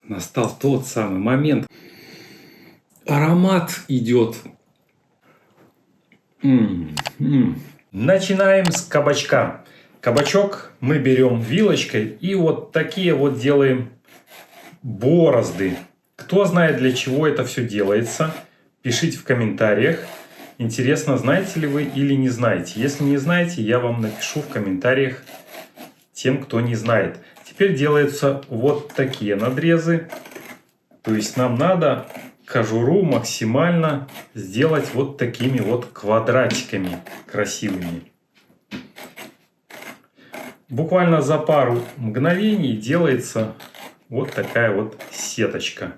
Настал тот самый момент. Аромат идет. Начинаем с кабачка. Кабачок мы берем вилочкой и вот такие вот делаем борозды. Кто знает, для чего это все делается, пишите в комментариях. Интересно, знаете ли вы или не знаете. Если не знаете, я вам напишу в комментариях тем, кто не знает. Теперь делаются вот такие надрезы. То есть нам надо кожуру максимально сделать вот такими вот квадратиками красивыми. Буквально за пару мгновений делается вот такая вот сеточка,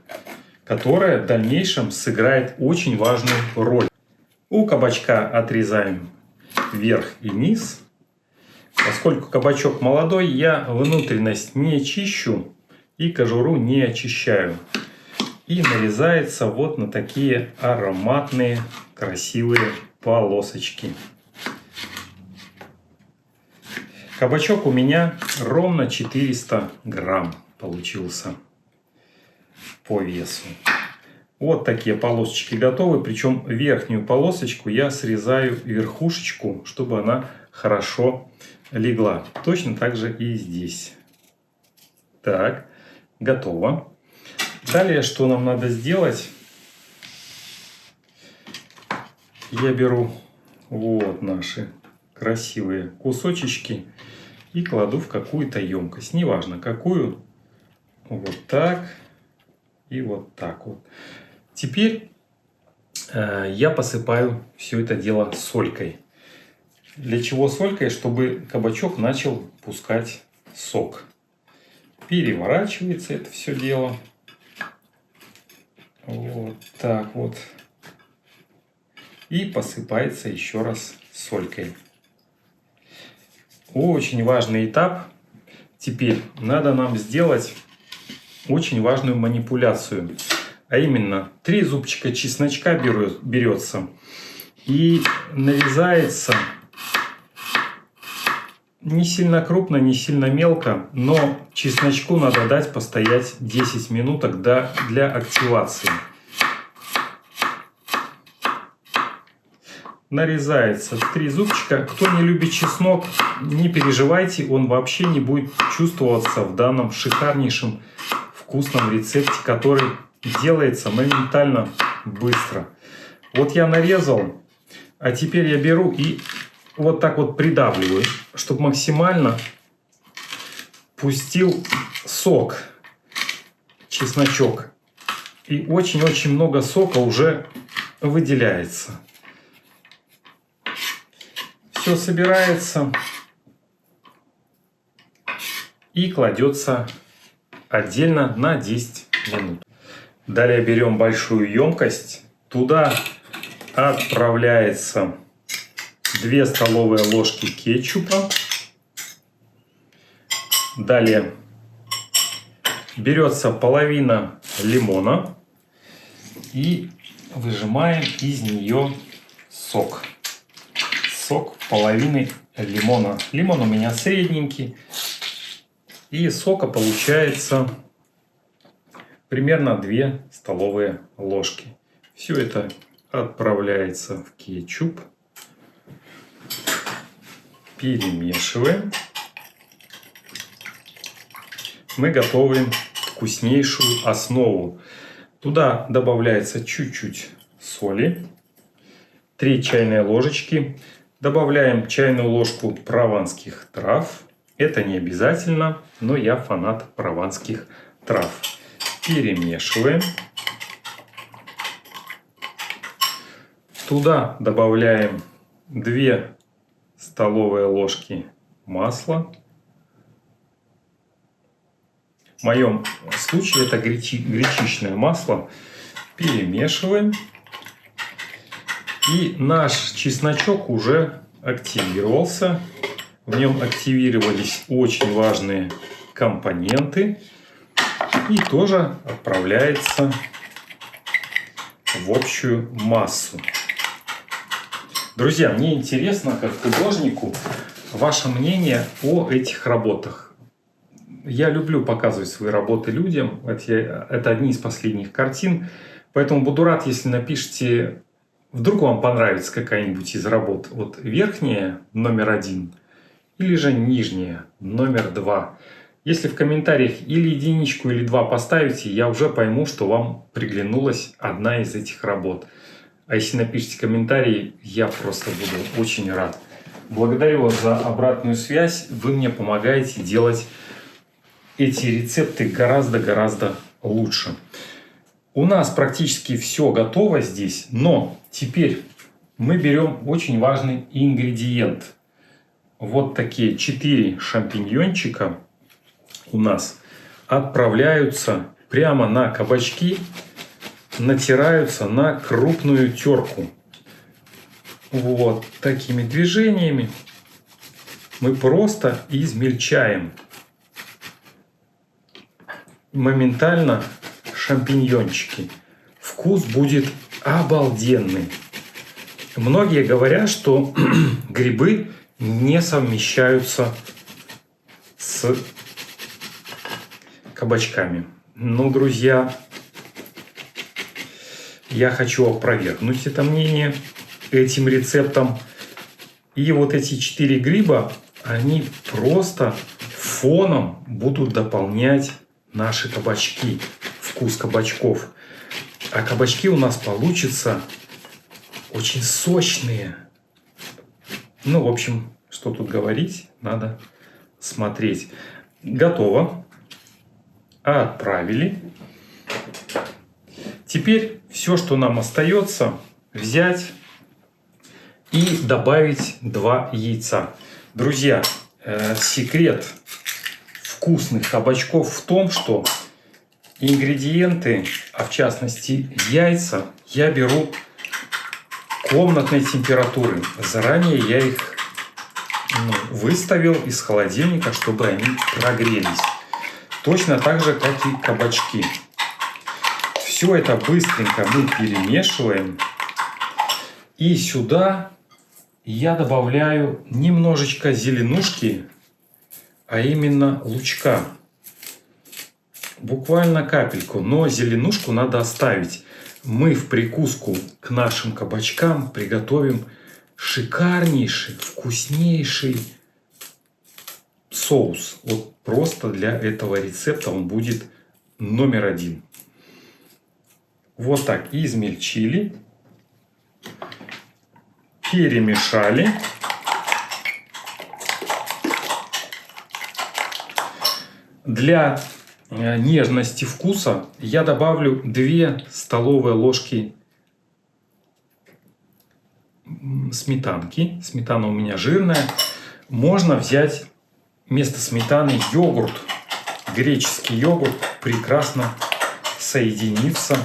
которая в дальнейшем сыграет очень важную роль. У кабачка отрезаем верх и низ. Поскольку кабачок молодой, я внутренность не чищу и кожуру не очищаю. И нарезается вот на такие ароматные, красивые полосочки. Кабачок у меня ровно 400 грамм получился по весу. Вот такие полосочки готовы. Причем верхнюю полосочку я срезаю верхушечку, чтобы она хорошо легла. Точно так же и здесь. Так, готово. Далее, что нам надо сделать? Я беру вот наши красивые кусочки и кладу в какую-то емкость. Неважно какую. Вот так и вот так вот. Теперь я посыпаю все это дело солькой. Для чего солькой? Чтобы кабачок начал пускать сок. Переворачивается это все дело. Вот так вот. И посыпается еще раз солькой. Очень важный этап. Теперь надо нам сделать очень важную манипуляцию. А именно 3 зубчика чесночка берется и нарезается не сильно крупно, не сильно мелко, но чесночку надо дать постоять 10 минуток для активации. Нарезается 3 зубчика. Кто не любит чеснок, не переживайте, он вообще не будет чувствоваться в данном шикарнейшем вкусном рецепте, который делается моментально быстро. Вот я нарезал, а теперь я беру и вот так вот придавливаю, чтобы максимально пустил сок чесночок. И очень-очень много сока уже выделяется. Все собирается и кладется отдельно на 10 минут. Далее берем большую емкость. Туда отправляется 2 столовые ложки кетчупа. Далее берется половина лимона и выжимаем из нее сок. Сок половины лимона. Лимон у меня средненький. И сока получается примерно 2 столовые ложки. Все это отправляется в кетчуп. Перемешиваем. Мы готовим вкуснейшую основу. Туда добавляется чуть-чуть соли. 3 чайные ложечки. Добавляем чайную ложку прованских трав. Это не обязательно, но я фанат прованских трав. Перемешиваем. Туда добавляем 2 столовые ложки масла. В моем случае это гречичное масло. Перемешиваем. И наш чесночок уже активировался. В нем активировались очень важные компоненты. И тоже отправляется в общую массу. Друзья, мне интересно, как художнику, ваше мнение о этих работах. Я люблю показывать свои работы людям. Это одни из последних картин. Поэтому буду рад, если напишите, вдруг вам понравится какая-нибудь из работ. Вот верхняя, номер 1, или же нижняя, номер 2. Если в комментариях или единичку, или 2 поставите, я уже пойму, что вам приглянулась одна из этих работ. А если напишите комментарий, я просто буду очень рад. Благодарю вас за обратную связь. Вы мне помогаете делать эти рецепты гораздо-гораздо лучше. У нас практически все готово здесь, но теперь мы берем очень важный ингредиент. Вот такие 4 шампиньончика у нас отправляются прямо на кабачки, натираются на крупную терку. Вот такими движениями мы просто измельчаем моментально шампиньончики. Вкус будет обалденный. Многие говорят, что грибы не совмещаются с кабачками. Но, друзья, я хочу опровергнуть это мнение этим рецептом. И вот эти 4 гриба, они просто фоном будут дополнять наши кабачки, вкус кабачков. А кабачки у нас получатся очень сочные. Ну, в общем, что тут говорить, надо смотреть. Готово. Отправили. Теперь все, что нам остается, взять и добавить 2 яйца. Друзья, секрет вкусных кабачков в том, что ингредиенты, а в частности яйца, я беру комнатной температуры. Заранее я их выставил из холодильника, чтобы они прогрелись. Точно так же, как и кабачки. Все это быстренько мы перемешиваем. И сюда я добавляю немножечко зеленушки, а именно лучка. Буквально капельку, но зеленушку надо оставить. Мы в прикуску к нашим кабачкам приготовим шикарнейший, вкуснейший соус. Вот просто для этого рецепта он будет номер 1. Вот так измельчили, перемешали. Для нежности вкуса я добавлю 2 столовые ложки сметанки. Сметана у меня жирная. Можно взять вместо сметаны йогурт. Греческий йогурт прекрасно соединится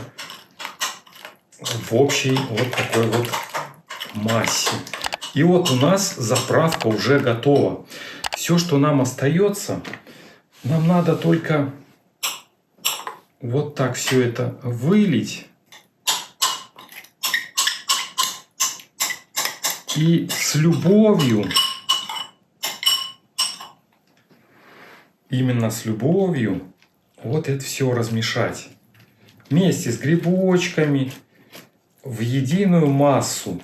в общей вот такой вот массе. И вот у нас заправка уже готова. Все, что нам остается, нам надо только вот так все это вылить. И с любовью, именно с любовью, вот это все размешать. Вместе с грибочками в единую массу.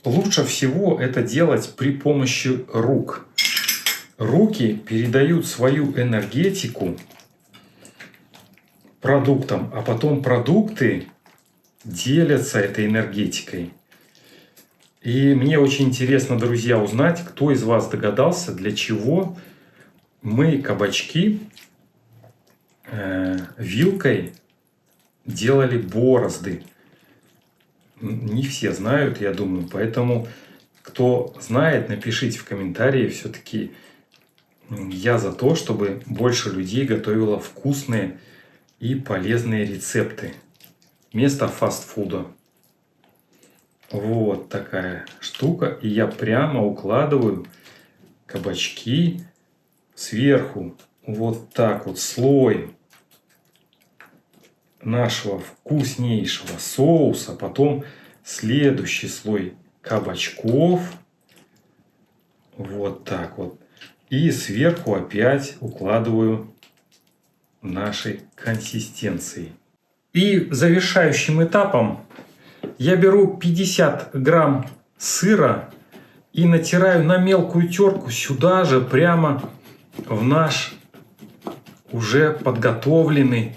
Лучше всего это делать при помощи рук. Руки передают свою энергетику продуктам, а потом продукты делятся этой энергетикой. И мне очень интересно, друзья, узнать, кто из вас догадался, для чего мы кабачки вилкой делали борозды. Не все знают, я думаю, поэтому кто знает, напишите в комментарии. Все-таки я за то, чтобы больше людей готовило вкусные и полезные рецепты вместо фастфуда. Вот такая штука. И я прямо укладываю кабачки сверху. Вот так вот слой нашего вкуснейшего соуса. Потом следующий слой кабачков. Вот так вот. И сверху опять укладываю нашей консистенции. И завершающим этапом я беру 50 грамм сыра и натираю на мелкую терку сюда же, прямо в наш уже подготовленный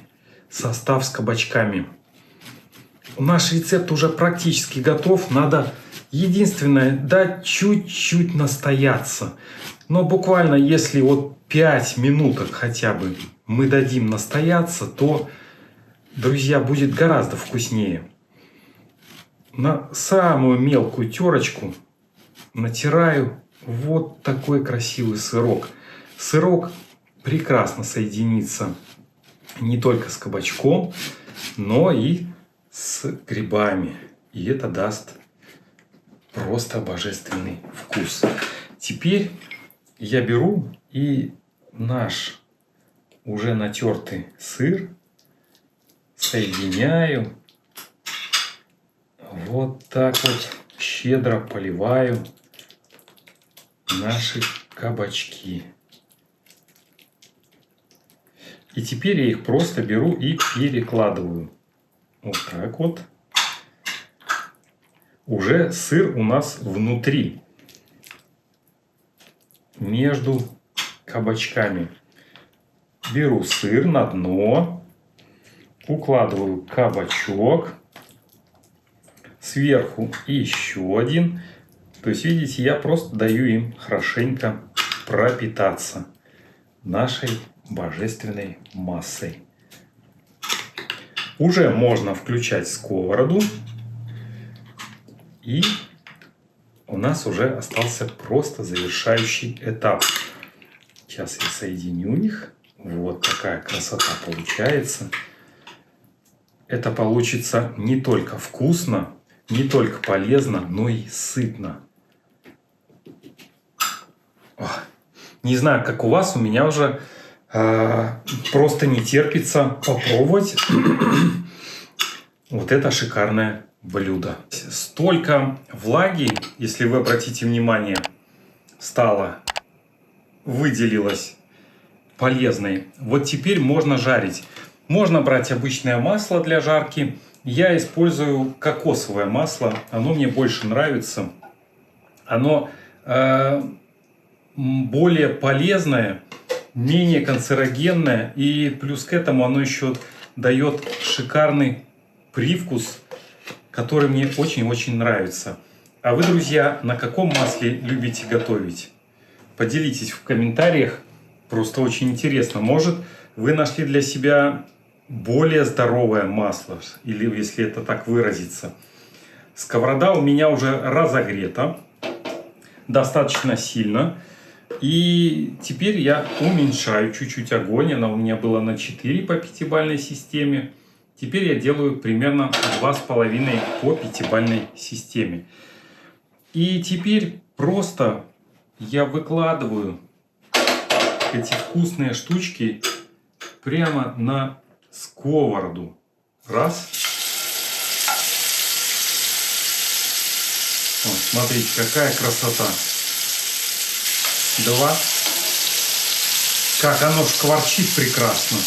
состав с кабачками. Наш рецепт уже практически готов. Надо единственное дать чуть-чуть настояться. Но буквально если вот 5 минуток хотя бы мы дадим настояться, то, друзья, будет гораздо вкуснее. На самую мелкую терочку натираю вот такой красивый сырок. Сырок прекрасно соединится не только с кабачком, но и с грибами. И это даст просто божественный вкус. Теперь я беру и наш уже натертый сыр соединяю. Вот так вот щедро поливаю наши кабачки. И теперь я их просто беру и перекладываю. Вот так вот. Уже сыр у нас внутри, между кабачками. Беру сыр на дно, укладываю кабачок, сверху еще один. То есть, видите, я просто даю им хорошенько пропитаться нашей божественной массой. Уже можно включать сковороду. И у нас уже остался просто завершающий этап. Сейчас я соединю их. Вот такая красота получается. Это получится не только вкусно, не только полезно, но и сытно. Ох, не знаю, как у вас, у меня уже просто не терпится попробовать вот это шикарное блюдо. Столько влаги, если вы обратите внимание, выделилось полезной. Вот теперь можно жарить. Можно брать обычное масло для жарки. Я использую кокосовое масло. Оно мне больше нравится. Оно более полезное, менее канцерогенное. И плюс к этому оно еще дает шикарный привкус, который мне очень-очень нравится. А вы, друзья, на каком масле любите готовить? Поделитесь в комментариях. Просто очень интересно. Может, вы нашли для себя более здоровое масло, или если это так выразиться. Сковорода у меня уже разогрета достаточно сильно. И теперь я уменьшаю чуть-чуть огонь. Она у меня была на 4 по пятибалльной системе. Теперь я делаю примерно 2,5 по пятибалльной системе. И теперь просто я выкладываю эти вкусные штучки прямо на сковороду. Раз. Вот, смотрите, какая красота. 2. Как оно шкварчит прекрасно.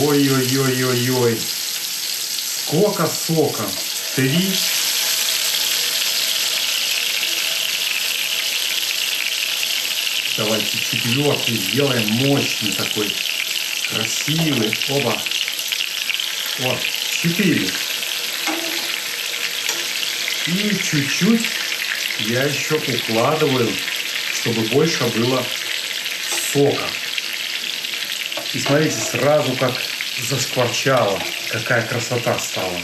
Ой-ой-ой-ой-ой. Сколько сока. 3. Давайте 4 сделаем. Мощный такой. Красивый. Оба. Вот. 4. И чуть-чуть я еще укладываю, чтобы больше было сока. И смотрите, сразу как заскворчало. Какая красота стала.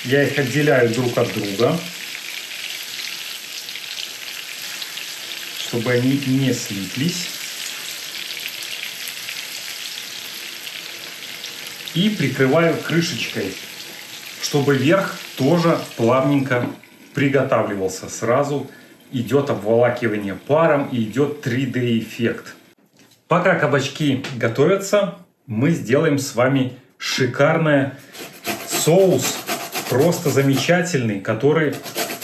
Я их отделяю друг от друга, чтобы они не слиплись. И прикрываю крышечкой, чтобы верх тоже плавненько приготавливался. Сразу идет обволакивание паром и идет 3D эффект. Пока кабачки готовятся, мы сделаем с вами шикарный соус, просто замечательный, который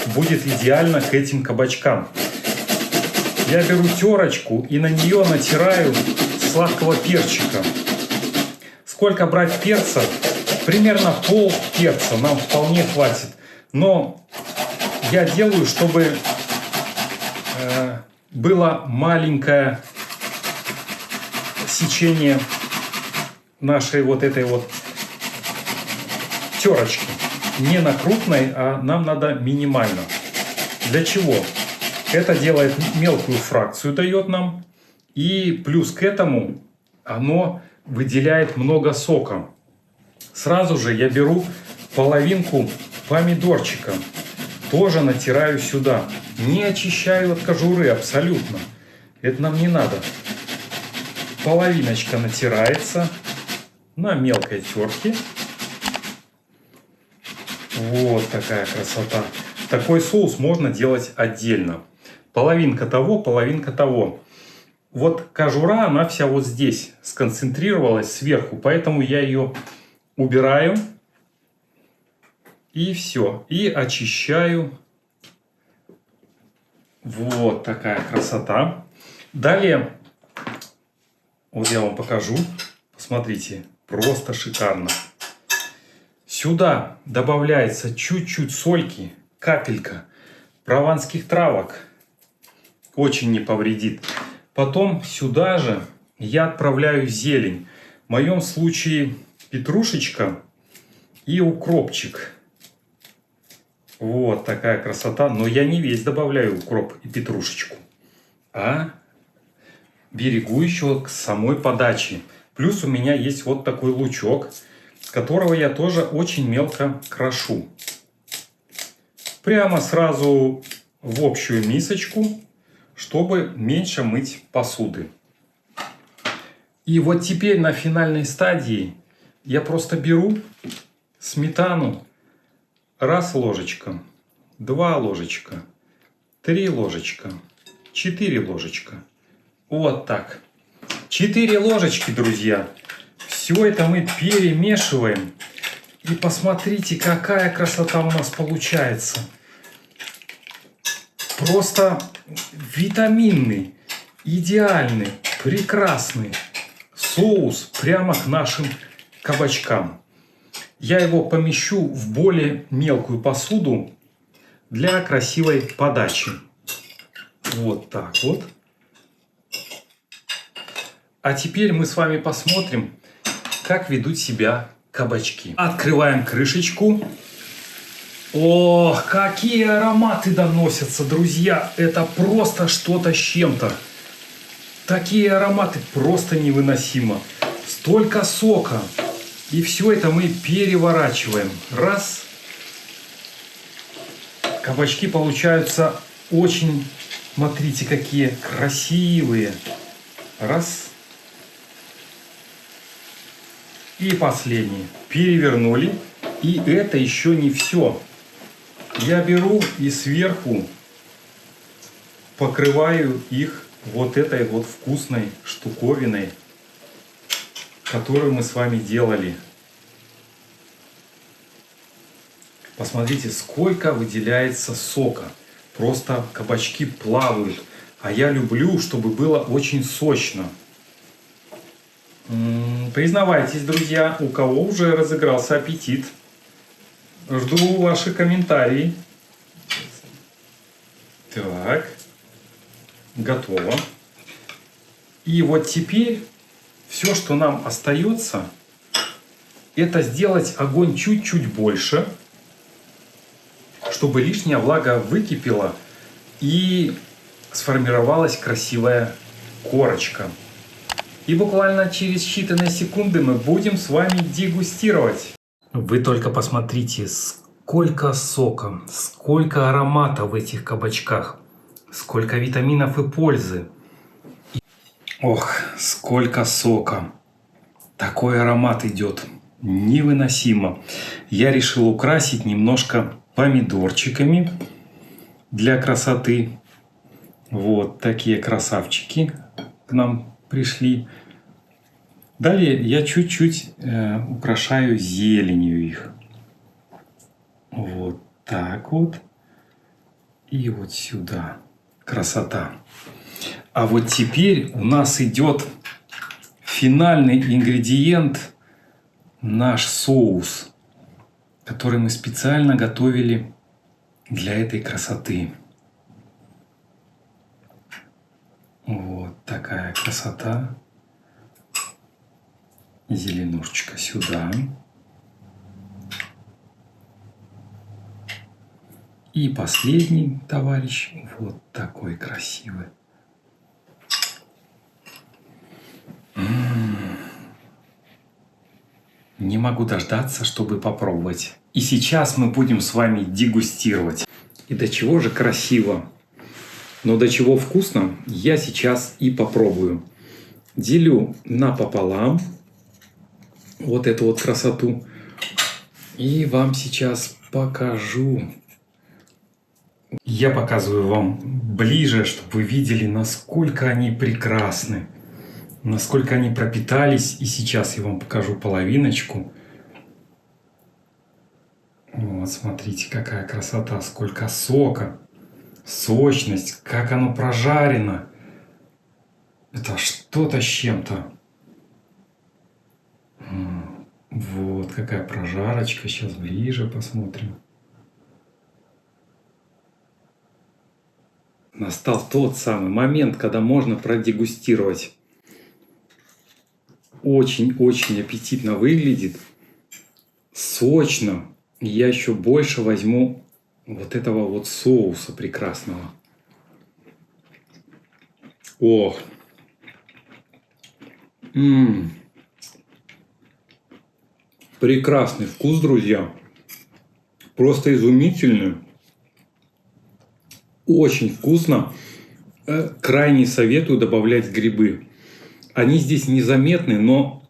будет идеально к этим кабачкам. я беру терочку и на нее натираю сладкого перчика. Сколько брать перца? Примерно пол перца нам вполне хватит. Но я делаю, чтобы было маленькое сечение нашей вот этой вот терочки. Не на крупной, а нам надо минимально. Для чего? Это делает мелкую фракцию, дает нам. И плюс к этому оно выделяет много сока. Сразу же я беру половинку помидорчика. Тоже натираю сюда. Не очищаю от кожуры абсолютно. Это нам не надо. Половиночка натирается на мелкой терке. Вот такая красота. Такой соус можно делать отдельно. Половинка того, половинка того. Вот кожура, она вся вот здесь сконцентрировалась сверху. Поэтому я ее убираю. И все. И очищаю. Вот такая красота. Далее, вот я вам покажу. Посмотрите, просто шикарно. Сюда добавляется чуть-чуть сольки, капелька прованских травок. Очень не повредит. Потом сюда же я отправляю зелень. В моем случае петрушечка и укропчик. Вот такая красота. Но я не весь добавляю укроп и петрушечку, а берегу еще к самой подаче. Плюс у меня есть вот такой лучок, которого я тоже очень мелко крошу. Прямо сразу в общую мисочку, чтобы меньше мыть посуды. И вот теперь на финальной стадии я просто беру сметану. Раз ложечка, 2 ложечка, 3 ложечка, 4 ложечка. Вот так. 4 ложечки, друзья. Все это мы перемешиваем. И посмотрите, какая красота у нас получается. Просто витаминный, идеальный, прекрасный соус прямо к нашим кабачкам. Я его помещу в более мелкую посуду для красивой подачи. Вот так вот. А теперь мы с вами посмотрим, как ведут себя кабачки. Открываем крышечку. Ох, какие ароматы доносятся, друзья. Это просто что-то с чем-то. Такие ароматы просто невыносимо. Столько сока. И все это мы переворачиваем. Раз. Кабачки получаются очень, смотрите, какие красивые. Раз. И последний. Перевернули. И это еще не все. Я беру и сверху покрываю их вот этой вот вкусной штуковиной, которую мы с вами делали. Посмотрите, сколько выделяется сока. Просто кабачки плавают. А я люблю, чтобы было очень сочно. Признавайтесь, друзья, у кого уже разыгрался аппетит. Жду ваши комментарии. Так. Готово. И вот теперь все, что нам остается, это сделать огонь чуть-чуть больше, чтобы лишняя влага выкипела и сформировалась красивая корочка. И буквально через считанные секунды мы будем с вами дегустировать. Вы только посмотрите, сколько сока, сколько аромата в этих кабачках, сколько витаминов и пользы. Ох, сколько сока. Такой аромат идет. Невыносимо. Я решил украсить немножко помидорчиками для красоты. Вот такие красавчики к нам пришли. Далее я чуть-чуть украшаю зеленью их. Вот так вот. И вот сюда. Красота. А вот теперь у нас идет финальный ингредиент, наш соус, который мы специально готовили для этой красоты. Вот такая красота. Зеленушечка сюда. И последний, товарищ, вот такой красивый. Не могу дождаться, чтобы попробовать. И сейчас мы будем с вами дегустировать. И до чего же красиво, но до чего вкусно, я сейчас и попробую. Делю напополам вот эту вот красоту. И вам сейчас покажу. Я показываю вам ближе, чтобы вы видели, насколько они прекрасны. Насколько они пропитались. И сейчас я вам покажу половиночку. Вот, смотрите, какая красота, сколько сока, сочность, как оно прожарено. Это что-то с чем-то. Вот, какая прожарочка. Сейчас ближе посмотрим. Настал тот самый момент, когда можно продегустировать. Очень-очень аппетитно выглядит. Сочно. Я еще больше возьму вот этого вот соуса прекрасного. Ох. Прекрасный вкус, друзья. Просто изумительный. Очень вкусно. Крайне советую добавлять грибы. Они здесь незаметны, но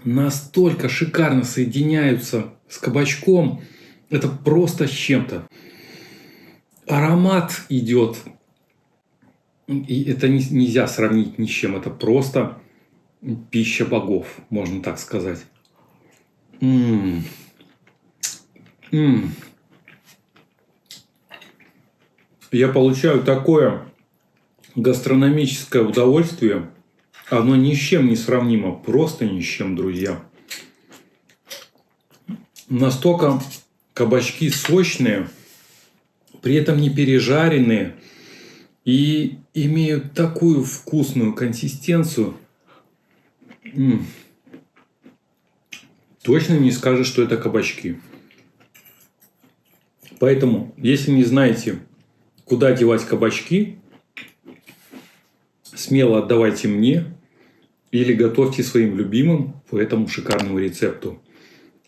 настолько шикарно соединяются с кабачком. Это просто с чем-то. Аромат идет. И это нельзя сравнить ни с чем. Это просто пища богов, можно так сказать. Я получаю такое гастрономическое удовольствие. Оно ни с чем не сравнимо. Просто ни с чем, друзья. Настолько кабачки сочные, при этом не пережаренные. И имеют такую вкусную консистенцию. Точно не скажешь, что это кабачки. Поэтому, если не знаете, куда девать кабачки, смело отдавайте мне или готовьте своим любимым по этому шикарному рецепту.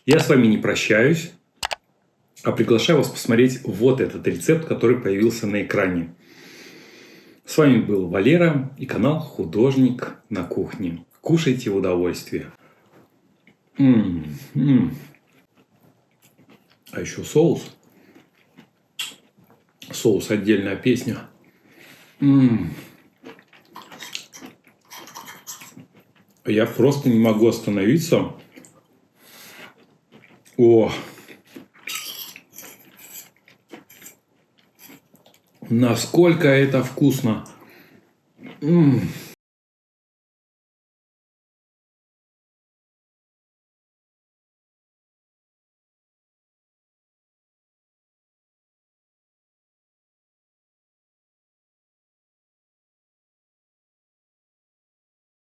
Я с вами не прощаюсь, а приглашаю вас посмотреть вот этот рецепт, который появился на экране. С вами был Валера и канал «Художник на кухне». Кушайте в удовольствие. А еще соус. Соус отдельная песня. Я просто не могу остановиться. О! Насколько это вкусно!